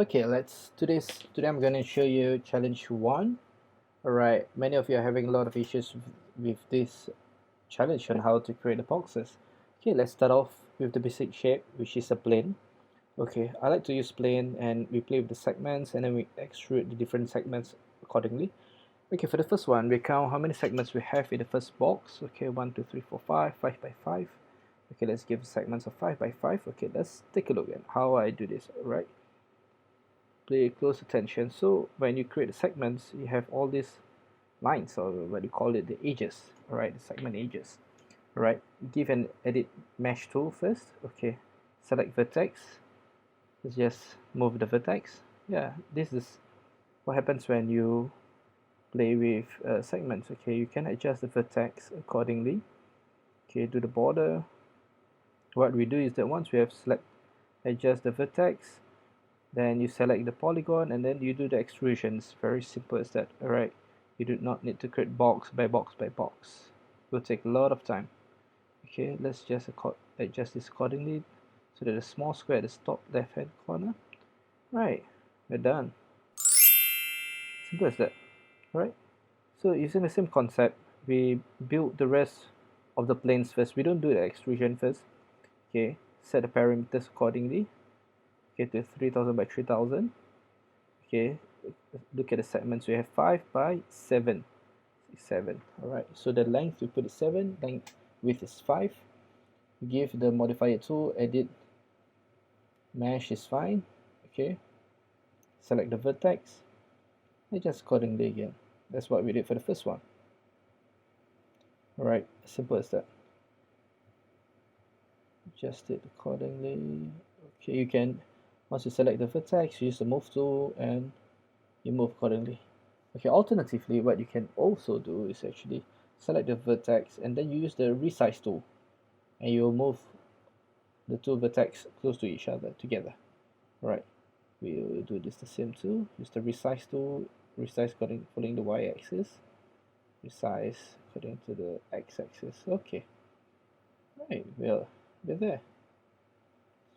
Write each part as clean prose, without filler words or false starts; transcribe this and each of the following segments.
Okay, today I'm gonna show you challenge one. Alright, many of you are having a lot of issues with this challenge on how to create the boxes. Okay, let's start off with the basic shape, which is a plane. Okay, I like to use plane and we play with the segments and then we extrude the different segments accordingly. Okay, for the first one, we count how many segments we have in the first box. Okay, 1, 2, 3, 4, 5, 5 by 5. Okay, let's give segments of 5 by 5. Okay, let's take a look at how I do this. Alright, pay close attention. So when you create the segments, you have all these lines, or what you call it, the edges. Alright, the segment edges. Alright, give an edit mesh tool first. Okay, select vertex. Let's just move the vertex. Yeah, this is what happens when you play with segments. Okay, you can adjust the vertex accordingly. Okay, do the border. What we do is that once we have adjust the vertex, then you select the polygon and then you do the extrusions. Very simple as that. Alright, you do not need to create box by box by box. It will take a lot of time. Okay, let's just adjust this accordingly so that the small square at the top left hand corner. Right, we're done. Simple as that. Alright, so using the same concept, we build the rest of the planes first. We don't do the extrusion first. Okay, set the parameters accordingly. Okay, to 3000 by 3000. Okay, look at the segments. We have 5 by 7. 7. Alright, so the length we put is 7, length width is 5. Give the modifier tool, edit mesh is fine. Okay, select the vertex, adjust accordingly again. That's what we did for the first one. Alright, simple as that. Adjust it accordingly. Okay, you can, once you select the vertex, use the move tool and you move accordingly. Okay, alternatively, what you can also do is actually select the vertex and then you use the resize tool and you'll move the two vertex close to each other together. Right, we'll do this the same too. Use the resize tool, resize following the y-axis, resize according to the x-axis. Okay, right, we're there.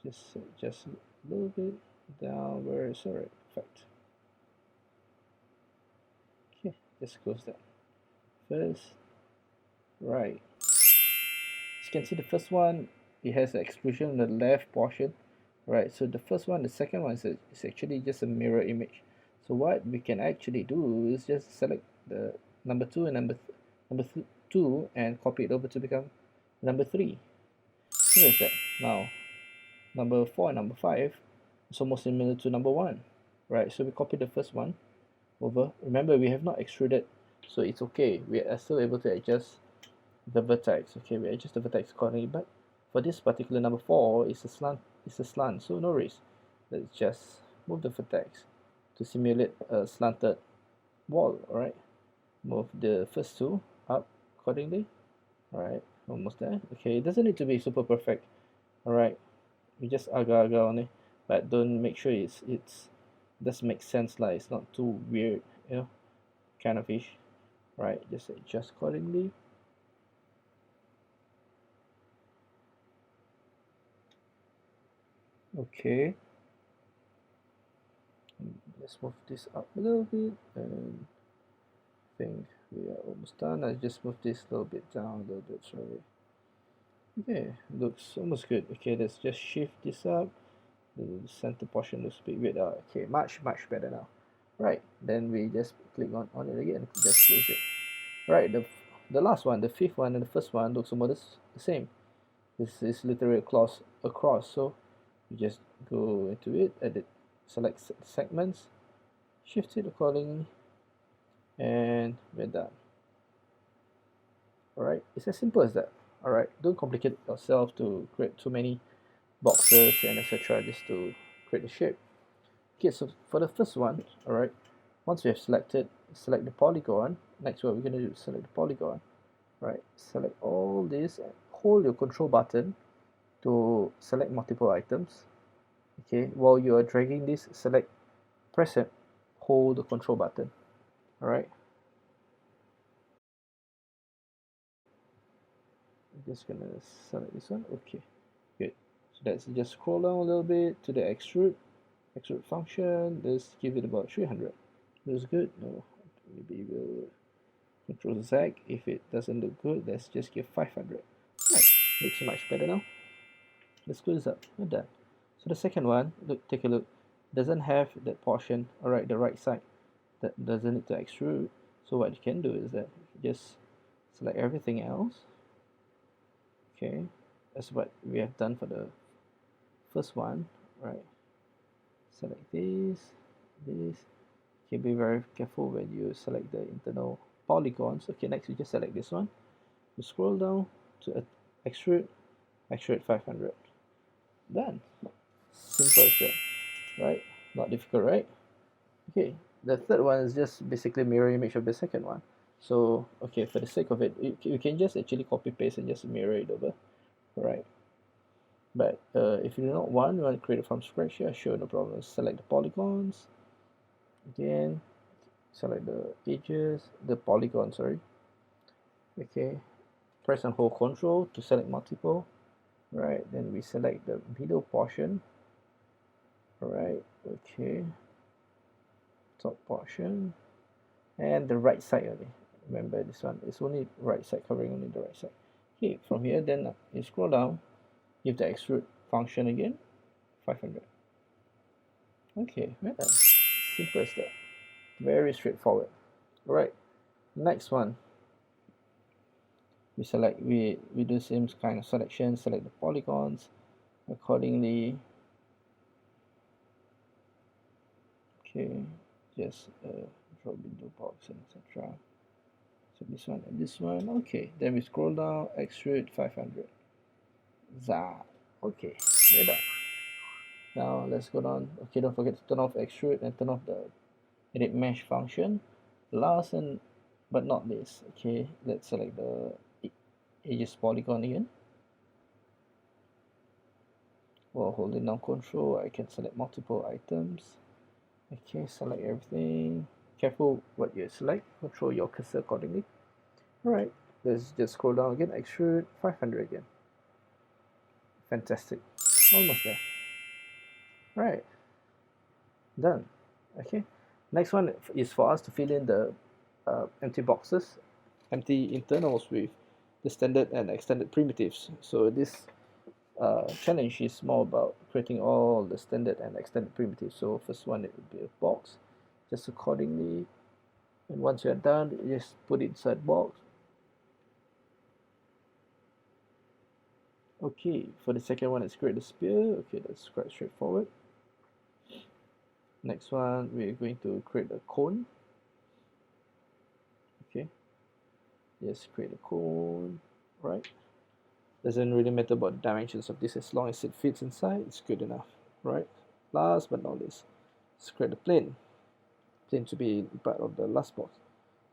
Just a little bit downwards. Alright, perfect. Okay, just close that first. Right, as you can see, the first one, it has an extrusion in the left portion. Right, so the first one, the second one is actually just a mirror image. So what we can actually do is just select the number 2 and number 2 and copy it over to become number 3. So there's that. Now, number 4 and number 5 is almost similar to number 1. Right, so we copy the first one over. Remember, we have not extruded, so it's okay. We are still able to adjust the vertex. Okay, we adjust the vertex accordingly, but for this particular number 4, it's a slant, so no worries. Let's just move the vertex to simulate a slanted wall. Alright, move the first two up accordingly. Alright, almost there. Okay, it doesn't need to be super perfect. Alright, we just agak-agak on it, but don't make sure it's does make sense, like it's not too weird, you know, kind of ish. Right, just adjust accordingly. Okay, let's move this up a little bit and I think we are almost done. I just move this a little bit down a little bit, sorry. Okay, looks almost good. Okay, let's just shift this up. The center portion looks a bit weird. Okay, much better now. Right, then we just click on it again, just close it. Right, the last one, the fifth one and the first one looks almost the same. This is literally across, so you just go into it, edit, select segments, shift it accordingly, and we're done. Alright, it's as simple as that. Alright, don't complicate yourself to create too many boxes and etc. just to create the shape. Okay, so for the first one, alright, once we have select the polygon. Next, what we're going to do is select the polygon. Right, select all this and hold your control button to select multiple items. Okay, while you are dragging this, press and hold the control button. Alright, I'm just gonna select this one. Okay, good. So that's just scroll down a little bit to the extrude. extrude function, let's give it about 300. Looks good? No, maybe we'll control Z. If it doesn't look good, let's just give 500. Right, looks much better now. Let's close this up. We're done. So the second one, look, take a look. Doesn't have that portion, alright, the right side that doesn't need to extrude. So what you can do is that you just select everything else. Okay, that's what we have done for the first one, right? Select this. Okay, be very careful when you select the internal polygons. Okay, next you just select this one. You scroll down to extrude 500. Done. Simple as that, right? Not difficult, right? Okay, the third one is just basically mirror image of the second one. So, okay, for the sake of it, you can just actually copy paste and just mirror it over, right? But if you do not want, you want to create it from scratch, yeah, sure, no problem. Select the polygons again, select the edges, the polygon, sorry. Okay, press and hold Control to select multiple. Right, then we select the middle portion. Alright, okay, top portion, and the right side only. Remember, this one is only right side, covering only the right side. Okay, from here, then you scroll down, give the extrude function again, 500. Okay, well done. Simple as that. Very straightforward. Alright, next one. We do the same kind of selection, select the polygons accordingly. Okay, just draw window box and etc. So this one and this one. Okay, then we scroll down, extrude 500. Zap. Okay, we're done. Now let's go down. Okay, don't forget to turn off extrude and turn off the edit mesh function. Last and but not least, okay, let's select the edges polygon again. While holding down Control, I can select multiple items. Okay, select everything. Careful what you select. Control your cursor accordingly. Alright, let's just scroll down again. Extrude 500 again. Fantastic. Almost there. Right, done. Okay, next one is for us to fill in the empty boxes, empty internals with the standard and extended primitives. So this challenge is more about creating all the standard and extended primitives. So first one, it would be a box, just accordingly, and once you're done, you just put it inside box. Okay, for the second one, let's create a spear. Okay, that's quite straightforward. Next one, we're going to create a cone. Okay, just create a cone, right? Doesn't really matter about the dimensions of this, as long as it fits inside, it's good enough, right? Last but not least, let's create a plane. Plane to be part of the last box.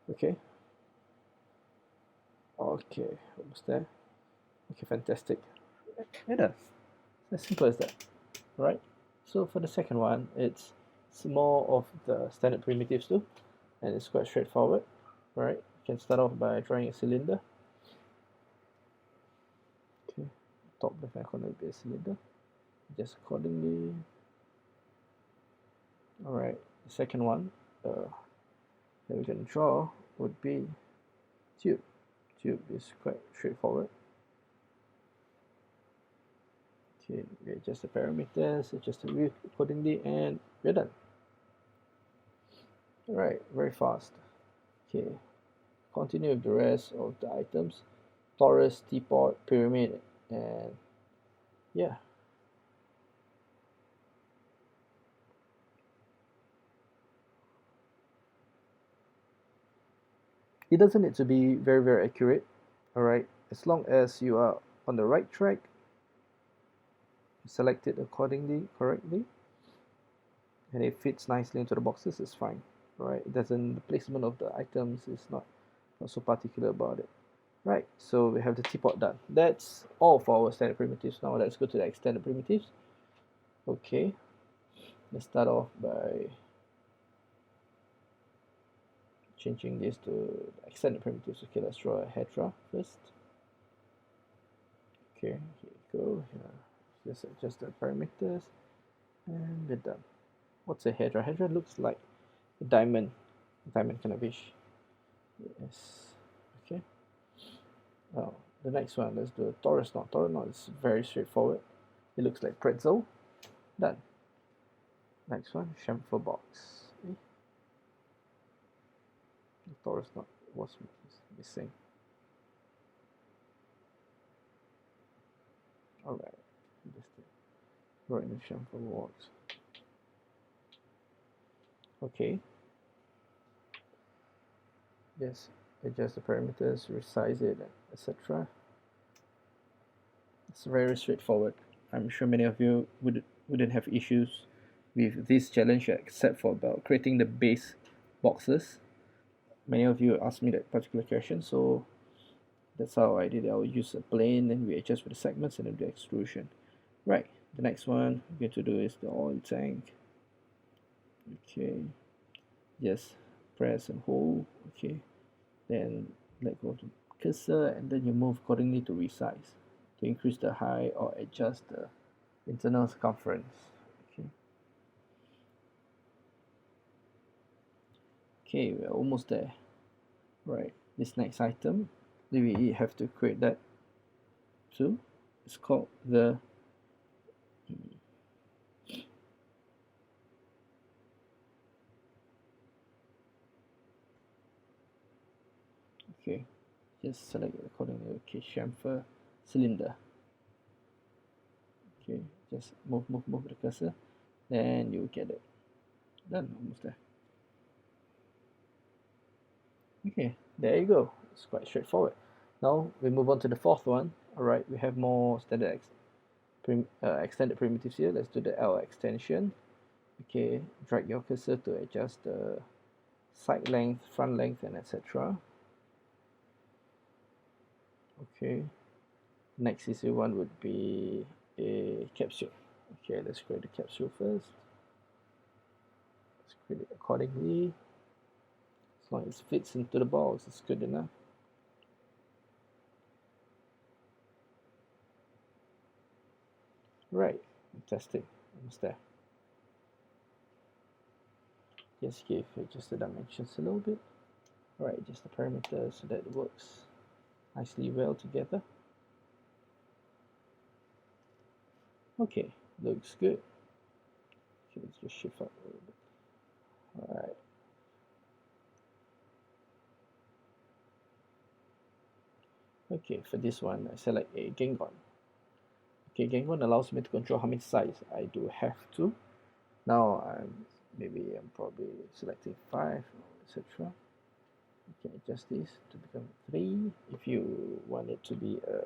Okay. Okay, almost there. Okay, fantastic. It is as simple as that, right? So for the second one, it's more of the standard primitives too, and it's quite straightforward, right? You can start off by drawing a cylinder. Okay, top left hand corner will be a cylinder, just accordingly. Alright, the second one that we can draw would be tube. Tube is quite straightforward. Okay, we adjust the parameters, adjust the width accordingly, and we're done. Alright, very fast. Okay, continue with the rest of the items. Torus, teapot, pyramid, and yeah. It doesn't need to be very, very accurate, alright? As long as you are on the right track, select it accordingly, correctly, and it fits nicely into the boxes, it's fine, right? It doesn't, the placement of the items is not so particular about it. Right, so we have the teapot done. That's all for our standard primitives. Now let's go to the extended primitives. Okay, let's start off by changing this to extended primitives. Okay, let's draw a Hydra first. Okay, here we go. Here. Just adjust the parameters, and we're done. What's a Hydra? Hydra looks like a diamond kind of fish. Yes. Okay. Oh, the next one, let's do a Taurus knot. Taurus knot is very straightforward. It looks like pretzel. Done. Next one, chamfer box. The Taurus knot was missing. Alright, just right in the chamfer box. Okay. Yes, adjust the parameters, resize it, etc. It's very straightforward. I'm sure many of you wouldn't have issues with this challenge except for about creating the base boxes. Many of you asked me that particular question, so that's how I did it. I'll use a plane and we adjust for the segments and then the extrusion. Right, the next one we're going to do is the oil tank. Okay, just press and hold. Okay, then let go of the cursor and then you move accordingly to resize to increase the height or adjust the internal circumference. Okay, we're almost there. Right, this next item we have to create that too. It's called the okay, just select it accordingly. Okay, chamfer cylinder. Okay, just move the cursor, then you get it. Done, almost there. Okay, there you go. It's quite straightforward. Now we move on to the fourth one. Alright, we have more standard extended primitives here. Let's do the L extension. Okay, drag your cursor to adjust the side length, front length, and etc. Okay, next easy one would be a capsule. Okay, let's create the capsule first. Let's create it accordingly. As long as it fits into the box, it's good enough. Right, fantastic. Almost there. Just give adjust the dimensions a little bit. Alright, adjust the parameters so that it works nicely well together. Okay, looks good. Okay, let's just shift up a little bit. Alright. Okay, for this one, I select a Gangon. Okay, Gangon allows me to control how many sides I do have to. Now I'm probably selecting 5, etc. You can adjust this to become 3 if you want it to be a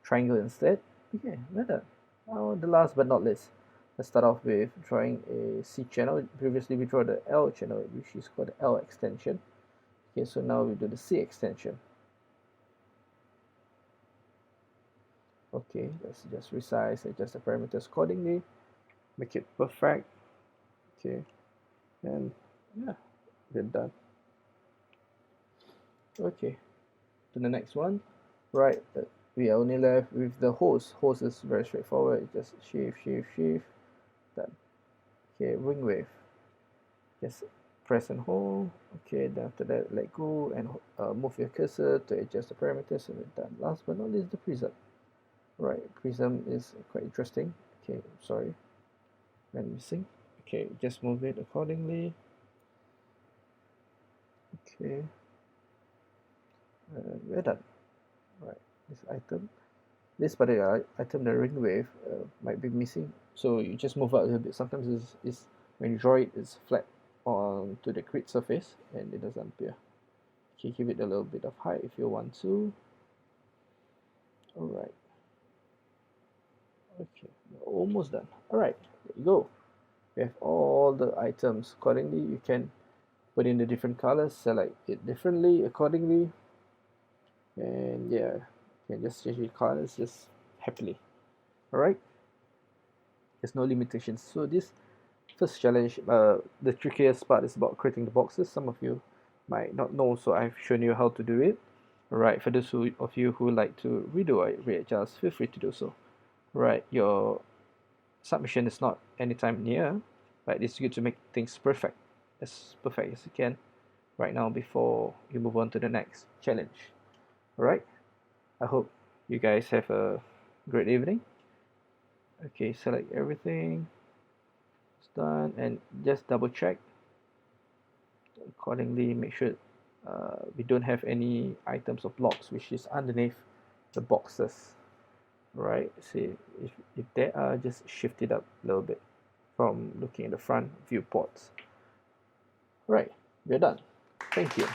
triangle instead. Okay, well done. Now the last but not least, let's start off with drawing a C channel. Previously we drew the L channel, which is called the L extension. Okay, so now we do the C extension. Okay, let's just resize, adjust the parameters accordingly, make it perfect. Okay, and yeah, we're done. Okay, to the next one. Right, we are only left with the hose. Hose is very straightforward. Just shift, done. Okay, wing wave. Just press and hold. Okay, then after that, let go and move your cursor to adjust the parameters, and we're done. Last but not least, the prism. Right, prism is quite interesting. Okay, sorry, I'm missing. Okay, just move it accordingly. Okay, we're done. Right, this particular item, the ring wave, might be missing, so you just move out a little bit. Sometimes it's when you draw it, it's flat onto the grid surface and it doesn't appear. Okay, give it a little bit of height if you want to. Alright. Okay, we're almost done. Alright, there you go. We have all the items accordingly. You can put in the different colors, select it differently accordingly, and yeah, you can just change the colors just happily. Alright, there's no limitations. So this first challenge, the trickiest part is about creating the boxes. Some of you might not know, so I've shown you how to do it. Alright, for those of you who like to redo or readjust, feel free to do so. Right, your submission is not anytime near, Right, it's good to make things perfect, as perfect as you can right now before you move on to the next challenge. Alright, I hope you guys have a great evening. Okay, select everything, it's done, and just double check accordingly. Make sure we don't have any items or blocks which is underneath the boxes. Right, see if they are, just shift it up a little bit from looking at the front viewports. Right, we're done. Thank you.